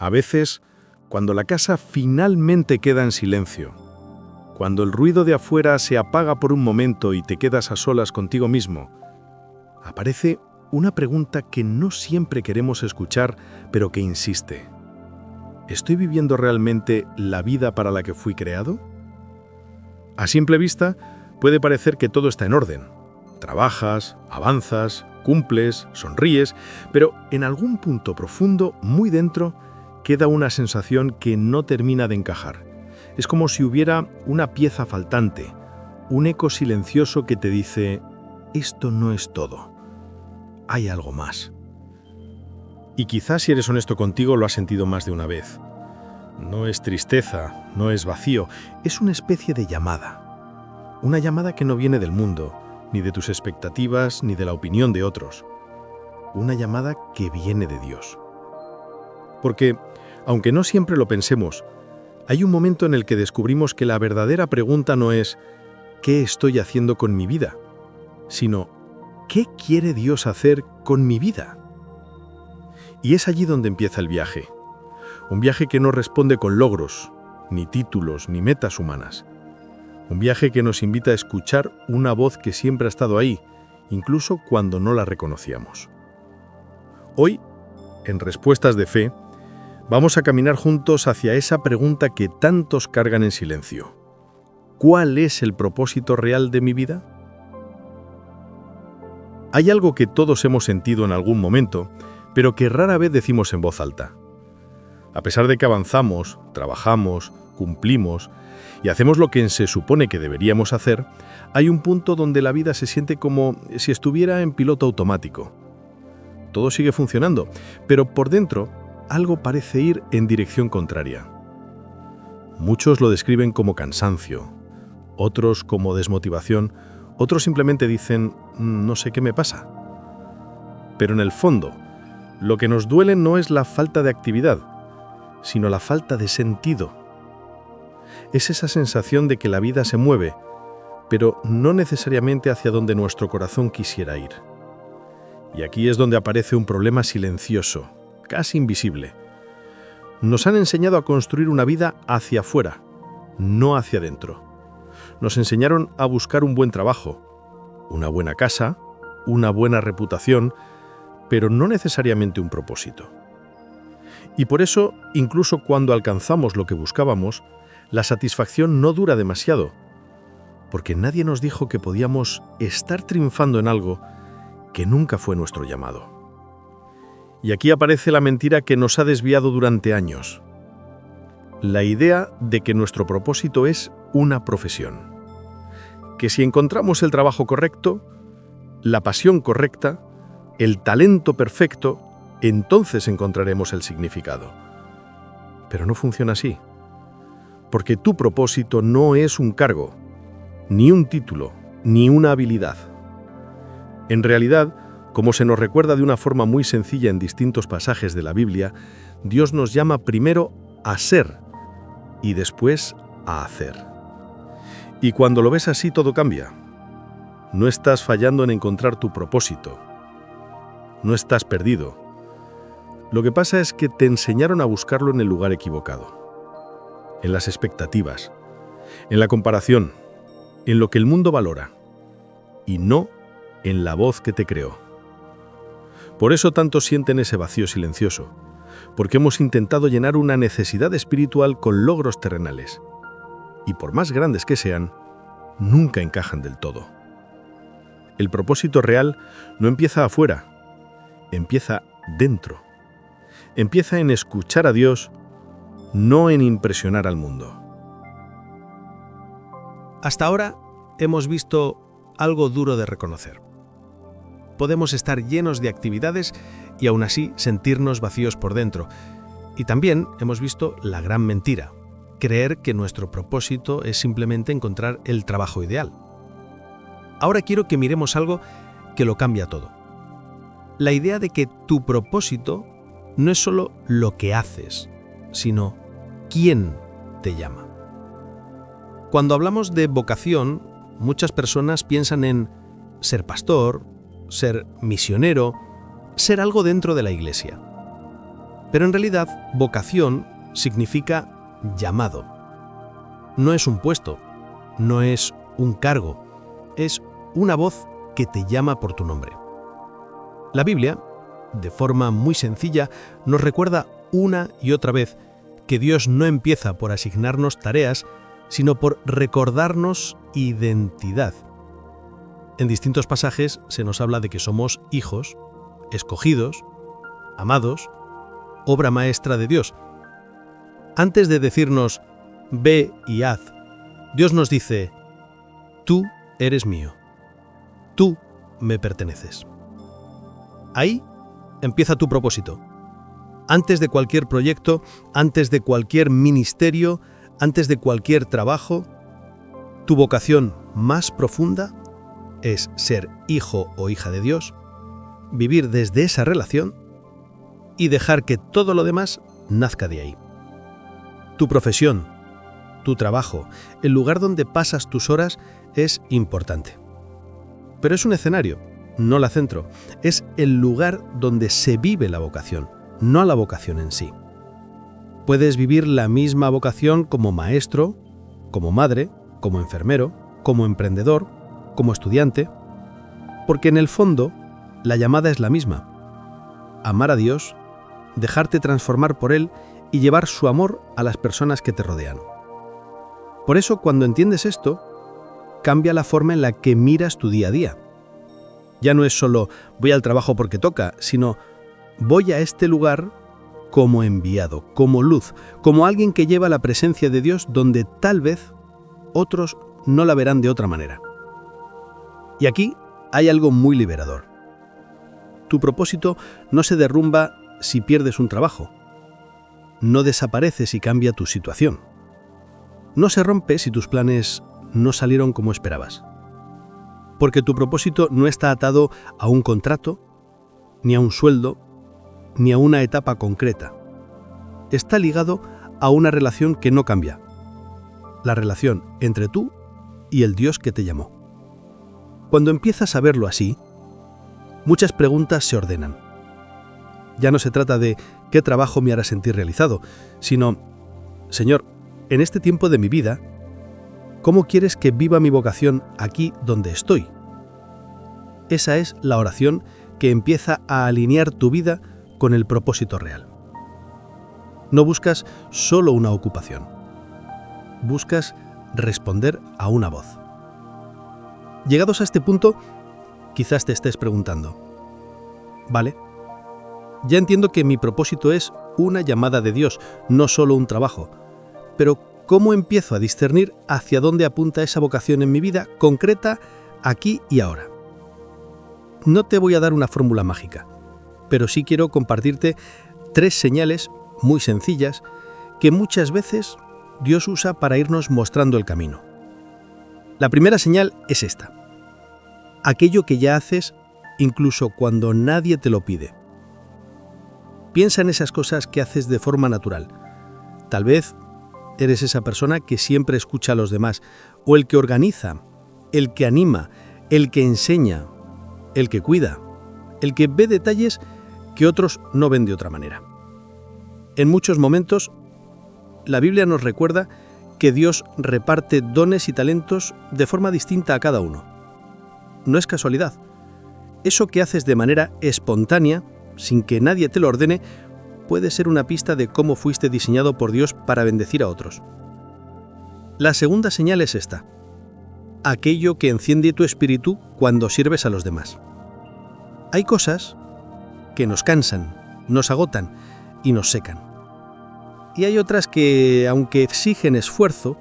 A veces, cuando la casa finalmente queda en silencio, cuando el ruido de afuera se apaga por un momento y te quedas a solas contigo mismo, aparece una pregunta que no siempre queremos escuchar, pero que insiste. ¿Estoy viviendo realmente la vida para la que fui creado? A simple vista, puede parecer que todo está en orden. Trabajas, avanzas, cumples, sonríes, pero en algún punto profundo, muy dentro, queda una sensación que no termina de encajar. Es como si hubiera una pieza faltante, un eco silencioso que te dice, esto no es todo, hay algo más. Y quizás si eres honesto contigo lo has sentido más de una vez. No es tristeza, no es vacío, es una especie de llamada. Una llamada que no viene del mundo, ni de tus expectativas, ni de la opinión de otros. Una llamada que viene de Dios. Porque, aunque no siempre lo pensemos, hay un momento en el que descubrimos que la verdadera pregunta no es ¿qué estoy haciendo con mi vida?, sino ¿qué quiere Dios hacer con mi vida? Y es allí donde empieza el viaje. Un viaje que no responde con logros, ni títulos, ni metas humanas. Un viaje que nos invita a escuchar una voz que siempre ha estado ahí, incluso cuando no la reconocíamos. Hoy, en Respuestas de Fe, vamos a caminar juntos hacia esa pregunta que tantos cargan en silencio. ¿Cuál es el propósito real de mi vida? Hay algo que todos hemos sentido en algún momento, pero que rara vez decimos en voz alta. A pesar de que avanzamos, trabajamos, cumplimos y hacemos lo que se supone que deberíamos hacer, hay un punto donde la vida se siente como si estuviera en piloto automático. Todo sigue funcionando, pero por dentro algo parece ir en dirección contraria. Muchos lo describen como cansancio, otros como desmotivación, otros simplemente dicen, no sé qué me pasa. Pero en el fondo, lo que nos duele no es la falta de actividad, sino la falta de sentido. Es esa sensación de que la vida se mueve, pero no necesariamente hacia donde nuestro corazón quisiera ir. Y aquí es donde aparece un problema silencioso, casi invisible. Nos han enseñado a construir una vida hacia afuera, no hacia adentro. Nos enseñaron a buscar un buen trabajo, una buena casa, una buena reputación, pero no necesariamente un propósito. Y por eso, incluso cuando alcanzamos lo que buscábamos, la satisfacción no dura demasiado, porque nadie nos dijo que podíamos estar triunfando en algo que nunca fue nuestro llamado. Y aquí aparece la mentira que nos ha desviado durante años. La idea de que nuestro propósito es una profesión. Que si encontramos el trabajo correcto, la pasión correcta, el talento perfecto, entonces encontraremos el significado. Pero no funciona así. Porque tu propósito no es un cargo, ni un título, ni una habilidad. En realidad, como se nos recuerda de una forma muy sencilla en distintos pasajes de la Biblia, Dios nos llama primero a ser y después a hacer. Y cuando lo ves así, todo cambia. No estás fallando en encontrar tu propósito. No estás perdido. Lo que pasa es que te enseñaron a buscarlo en el lugar equivocado. En las expectativas, en la comparación, en lo que el mundo valora, y no en la voz que te creó. Por eso tantos sienten ese vacío silencioso, porque hemos intentado llenar una necesidad espiritual con logros terrenales, y por más grandes que sean, nunca encajan del todo. El propósito real no empieza afuera, empieza dentro. Empieza en escuchar a Dios, no en impresionar al mundo. Hasta ahora hemos visto algo duro de reconocer. Podemos estar llenos de actividades y aún así sentirnos vacíos por dentro. Y también hemos visto la gran mentira, creer que nuestro propósito es simplemente encontrar el trabajo ideal. Ahora quiero que miremos algo que lo cambia todo. La idea de que tu propósito no es solo lo que haces, sino quién te llama. Cuando hablamos de vocación, muchas personas piensan en ser pastor, ser misionero, ser algo dentro de la iglesia. Pero en realidad, vocación significa llamado. No es un puesto, no es un cargo, es una voz que te llama por tu nombre. La Biblia, de forma muy sencilla, nos recuerda una y otra vez que Dios no empieza por asignarnos tareas, sino por recordarnos identidad. En distintos pasajes se nos habla de que somos hijos, escogidos, amados, obra maestra de Dios. Antes de decirnos, ve y haz, Dios nos dice, tú eres mío, tú me perteneces. Ahí empieza tu propósito. Antes de cualquier proyecto, antes de cualquier ministerio, antes de cualquier trabajo, tu vocación más profunda es ser hijo o hija de Dios, vivir desde esa relación y dejar que todo lo demás nazca de ahí. Tu profesión, tu trabajo, el lugar donde pasas tus horas es importante. Pero es un escenario, no la centro. Es el lugar donde se vive la vocación, no la vocación en sí. Puedes vivir la misma vocación como maestro, como madre, como enfermero, como emprendedor, como estudiante, porque en el fondo la llamada es la misma. Amar a Dios, dejarte transformar por Él y llevar su amor a las personas que te rodean. Por eso, cuando entiendes esto, cambia la forma en la que miras tu día a día. Ya no es solo voy al trabajo porque toca, sino voy a este lugar como enviado, como luz, como alguien que lleva la presencia de Dios donde tal vez otros no la verán de otra manera. Y aquí hay algo muy liberador. Tu propósito no se derrumba si pierdes un trabajo. No desaparece si cambia tu situación. No se rompe si tus planes no salieron como esperabas. Porque tu propósito no está atado a un contrato, ni a un sueldo, ni a una etapa concreta. Está ligado a una relación que no cambia. La relación entre tú y el Dios que te llamó. Cuando empiezas a verlo así, muchas preguntas se ordenan. Ya no se trata de qué trabajo me hará sentir realizado, sino, Señor, en este tiempo de mi vida, ¿cómo quieres que viva mi vocación aquí donde estoy? Esa es la oración que empieza a alinear tu vida con el propósito real. No buscas solo una ocupación. Buscas responder a una voz. Llegados a este punto, quizás te estés preguntando, ¿vale? Ya entiendo que mi propósito es una llamada de Dios, no solo un trabajo. Pero ¿cómo empiezo a discernir hacia dónde apunta esa vocación en mi vida concreta, aquí y ahora? No te voy a dar una fórmula mágica, pero sí quiero compartirte 3 señales muy sencillas que muchas veces Dios usa para irnos mostrando el camino. La primera señal es esta. Aquello que ya haces incluso cuando nadie te lo pide. Piensa en esas cosas que haces de forma natural. Tal vez eres esa persona que siempre escucha a los demás, o el que organiza, el que anima, el que enseña, el que cuida, el que ve detalles que otros no ven de otra manera. En muchos momentos, la Biblia nos recuerda que Dios reparte dones y talentos de forma distinta a cada uno. No es casualidad. Eso que haces de manera espontánea, sin que nadie te lo ordene, puede ser una pista de cómo fuiste diseñado por Dios para bendecir a otros. La segunda señal es esta: aquello que enciende tu espíritu cuando sirves a los demás. Hay cosas que nos cansan, nos agotan y nos secan. Y hay otras que, aunque exigen esfuerzo,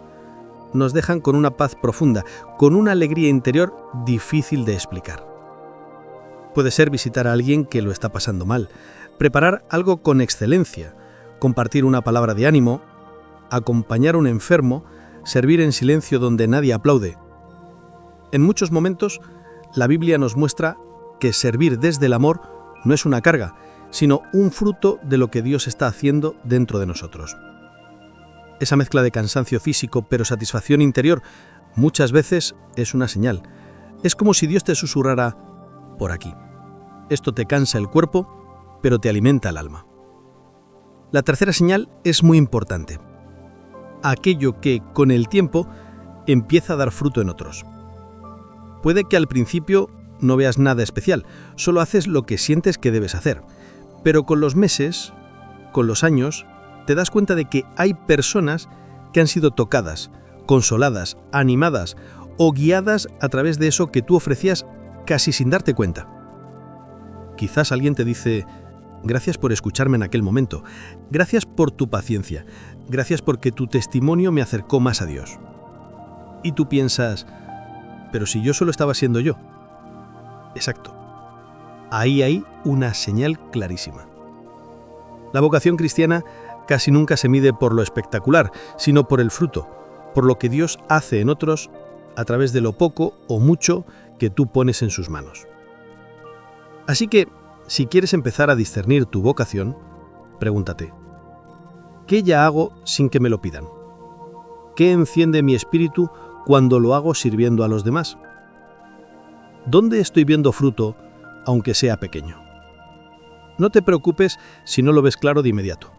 nos dejan con una paz profunda, con una alegría interior difícil de explicar. Puede ser visitar a alguien que lo está pasando mal, preparar algo con excelencia, compartir una palabra de ánimo, acompañar a un enfermo, servir en silencio donde nadie aplaude. En muchos momentos, la Biblia nos muestra que servir desde el amor no es una carga, sino un fruto de lo que Dios está haciendo dentro de nosotros. Esa mezcla de cansancio físico pero satisfacción interior muchas veces es una señal. Es como si Dios te susurrara: por aquí. Esto te cansa el cuerpo, pero te alimenta el alma. La tercera señal es muy importante. Aquello que, con el tiempo, empieza a dar fruto en otros. Puede que al principio no veas nada especial, solo haces lo que sientes que debes hacer. Pero con los meses, con los años, te das cuenta de que hay personas que han sido tocadas, consoladas, animadas o guiadas a través de eso que tú ofrecías casi sin darte cuenta. Quizás alguien te dice: gracias por escucharme en aquel momento, gracias por tu paciencia, gracias porque tu testimonio me acercó más a Dios. Y tú piensas: pero si yo solo estaba siendo yo. Exacto. Ahí hay una señal clarísima. La vocación cristiana casi nunca se mide por lo espectacular, sino por el fruto, por lo que Dios hace en otros a través de lo poco o mucho que tú pones en sus manos. Así que, si quieres empezar a discernir tu vocación, pregúntate: ¿qué ya hago sin que me lo pidan? ¿Qué enciende mi espíritu cuando lo hago sirviendo a los demás? ¿Dónde estoy viendo fruto, aunque sea pequeño? No te preocupes si no lo ves claro de inmediato.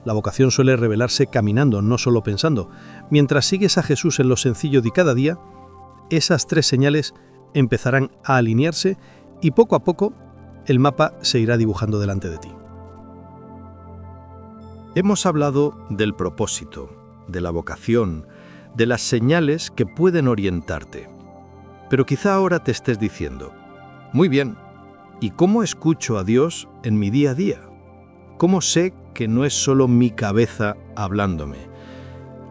La vocación suele revelarse caminando, no solo pensando. Mientras sigues a Jesús en lo sencillo de cada día, esas 3 señales empezarán a alinearse y poco a poco el mapa se irá dibujando delante de ti. Hemos hablado del propósito, de la vocación, de las señales que pueden orientarte. Pero quizá ahora te estés diciendo: muy bien, ¿y cómo escucho a Dios en mi día a día? ¿Cómo sé que no es solo mi cabeza hablándome?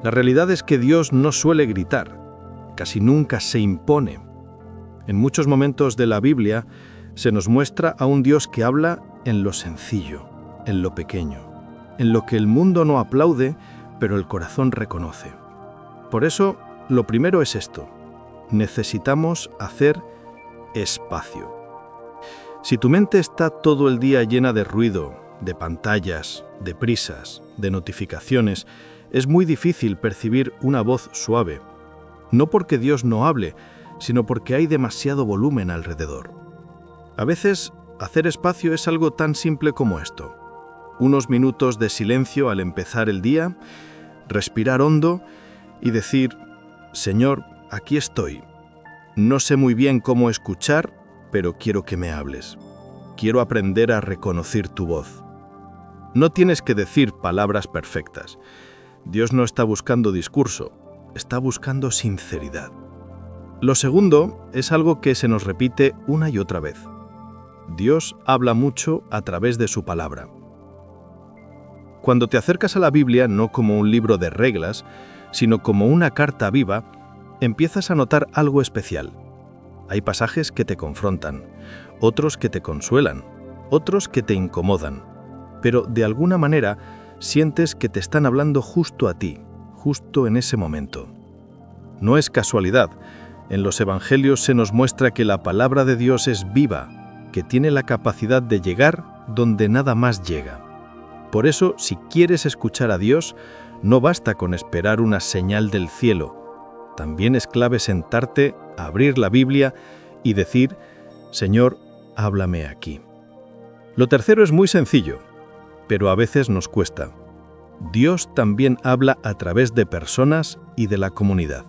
La realidad es que Dios no suele gritar, casi nunca se impone. En muchos momentos de la Biblia se nos muestra a un Dios que habla en lo sencillo, en lo pequeño, en lo que el mundo no aplaude, pero el corazón reconoce. Por eso, lo primero es esto: necesitamos hacer espacio. Si tu mente está todo el día llena de ruido, de pantallas, de prisas, de notificaciones, es muy difícil percibir una voz suave. No porque Dios no hable, sino porque hay demasiado volumen alrededor. A veces, hacer espacio es algo tan simple como esto: unos minutos de silencio al empezar el día, respirar hondo y decir: Señor, aquí estoy. No sé muy bien cómo escuchar, pero quiero que me hables. Quiero aprender a reconocer tu voz. No tienes que decir palabras perfectas. Dios no está buscando discurso, está buscando sinceridad. Lo segundo es algo que se nos repite una y otra vez. Dios habla mucho a través de su palabra. Cuando te acercas a la Biblia no como un libro de reglas, sino como una carta viva, empiezas a notar algo especial. Hay pasajes que te confrontan, otros que te consuelan, otros que te incomodan, pero de alguna manera sientes que te están hablando justo a ti, justo en ese momento. No es casualidad. En los Evangelios se nos muestra que la palabra de Dios es viva, que tiene la capacidad de llegar donde nada más llega. Por eso, si quieres escuchar a Dios, no basta con esperar una señal del cielo. También es clave sentarte, abrir la Biblia y decir: Señor, háblame aquí. Lo tercero es muy sencillo, pero a veces nos cuesta. Dios también habla a través de personas y de la comunidad.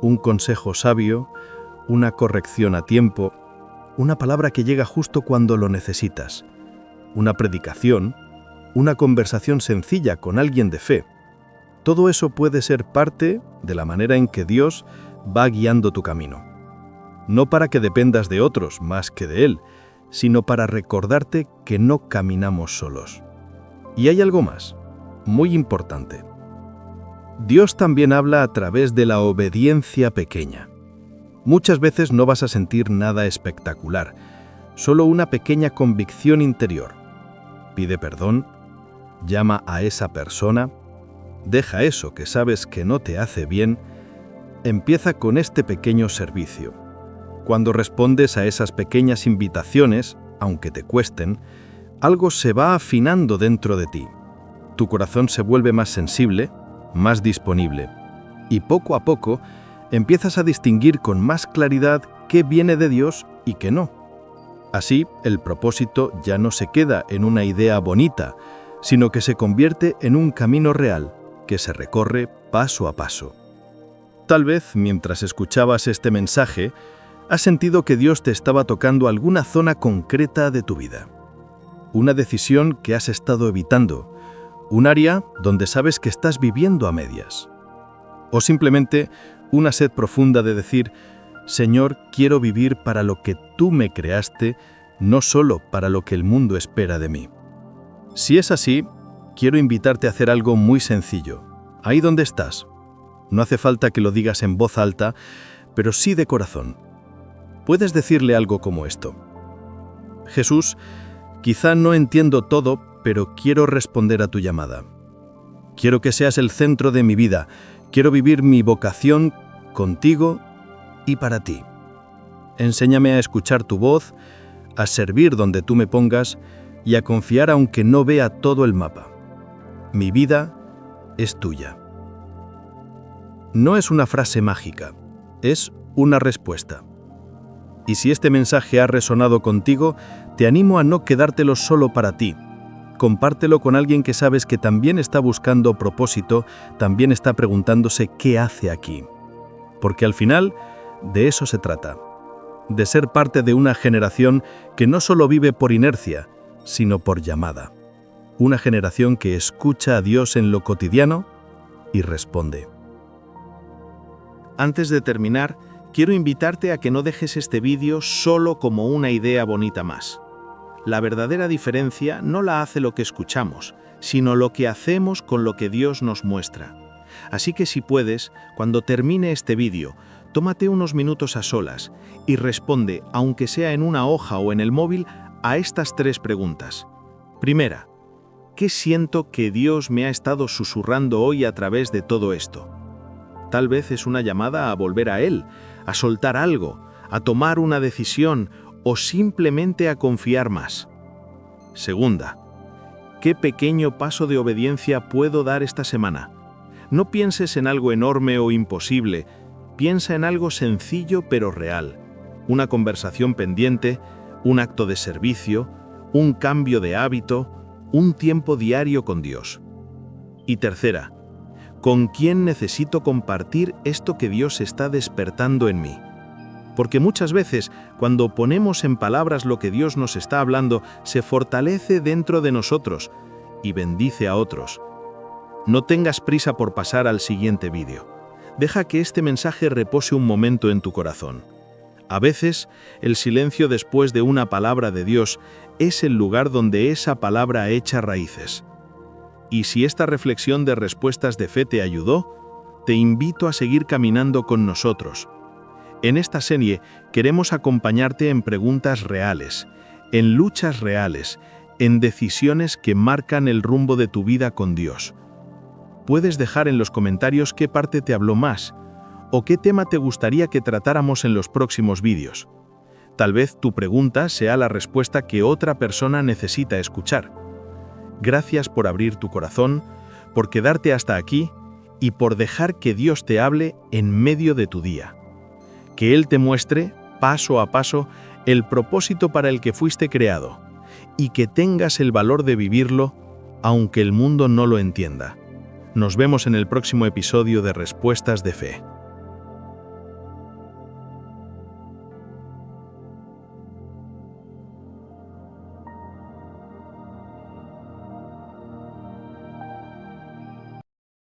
Un consejo sabio, una corrección a tiempo, una palabra que llega justo cuando lo necesitas, una predicación, una conversación sencilla con alguien de fe. Todo eso puede ser parte de la manera en que Dios va guiando tu camino. No para que dependas de otros más que de Él, sino para recordarte que no caminamos solos. Y hay algo más, muy importante. Dios también habla a través de la obediencia pequeña. Muchas veces no vas a sentir nada espectacular, solo una pequeña convicción interior. Pide perdón, llama a esa persona, deja eso que sabes que no te hace bien, empieza con este pequeño servicio. Cuando respondes a esas pequeñas invitaciones, aunque te cuesten, algo se va afinando dentro de ti. Tu corazón se vuelve más sensible, más disponible, y poco a poco empiezas a distinguir con más claridad qué viene de Dios y qué no. Así, el propósito ya no se queda en una idea bonita, sino que se convierte en un camino real que se recorre paso a paso. Tal vez, mientras escuchabas este mensaje, has sentido que Dios te estaba tocando alguna zona concreta de tu vida. Una decisión que has estado evitando, un área donde sabes que estás viviendo a medias. O simplemente una sed profunda de decir, Señor, quiero vivir para lo que tú me creaste, no solo para lo que el mundo espera de mí. Si es así, quiero invitarte a hacer algo muy sencillo. Ahí donde estás. No hace falta que lo digas en voz alta, pero sí de corazón. Puedes decirle algo como esto. Jesús, quizá no entiendo todo, pero quiero responder a tu llamada. Quiero que seas el centro de mi vida. Quiero vivir mi vocación contigo y para ti. Enséñame a escuchar tu voz, a servir donde tú me pongas y a confiar aunque no vea todo el mapa. Mi vida es tuya. No es una frase mágica, es una respuesta. Y si este mensaje ha resonado contigo, te animo a no quedártelo solo para ti. Compártelo con alguien que sabes que también está buscando propósito, también está preguntándose qué hace aquí. Porque al final, de eso se trata. De ser parte de una generación que no solo vive por inercia, sino por llamada. Una generación que escucha a Dios en lo cotidiano y responde. Antes de terminar, quiero invitarte a que no dejes este vídeo solo como una idea bonita más. La verdadera diferencia no la hace lo que escuchamos, sino lo que hacemos con lo que Dios nos muestra. Así que si puedes, cuando termine este vídeo, tómate unos minutos a solas y responde, aunque sea en una hoja o en el móvil, a estas 3 preguntas. Primera, ¿qué siento que Dios me ha estado susurrando hoy a través de todo esto? Tal vez es una llamada a volver a Él, a soltar algo, a tomar una decisión o simplemente a confiar más. Segunda, ¿qué pequeño paso de obediencia puedo dar esta semana? No pienses en algo enorme o imposible, piensa en algo sencillo pero real. Una conversación pendiente, un acto de servicio, un cambio de hábito, un tiempo diario con Dios. Y tercera, ¿con quién necesito compartir esto que Dios está despertando en mí? Porque muchas veces, cuando ponemos en palabras lo que Dios nos está hablando, se fortalece dentro de nosotros y bendice a otros. No tengas prisa por pasar al siguiente vídeo. Deja que este mensaje repose un momento en tu corazón. A veces, el silencio después de una palabra de Dios es el lugar donde esa palabra echa raíces. Y si esta reflexión de respuestas de fe te ayudó, te invito a seguir caminando con nosotros. En esta serie queremos acompañarte en preguntas reales, en luchas reales, en decisiones que marcan el rumbo de tu vida con Dios. Puedes dejar en los comentarios qué parte te habló más, o qué tema te gustaría que tratáramos en los próximos vídeos. Tal vez tu pregunta sea la respuesta que otra persona necesita escuchar. Gracias por abrir tu corazón, por quedarte hasta aquí y por dejar que Dios te hable en medio de tu día. Que Él te muestre, paso a paso, el propósito para el que fuiste creado y que tengas el valor de vivirlo, aunque el mundo no lo entienda. Nos vemos en el próximo episodio de Respuestas de Fe.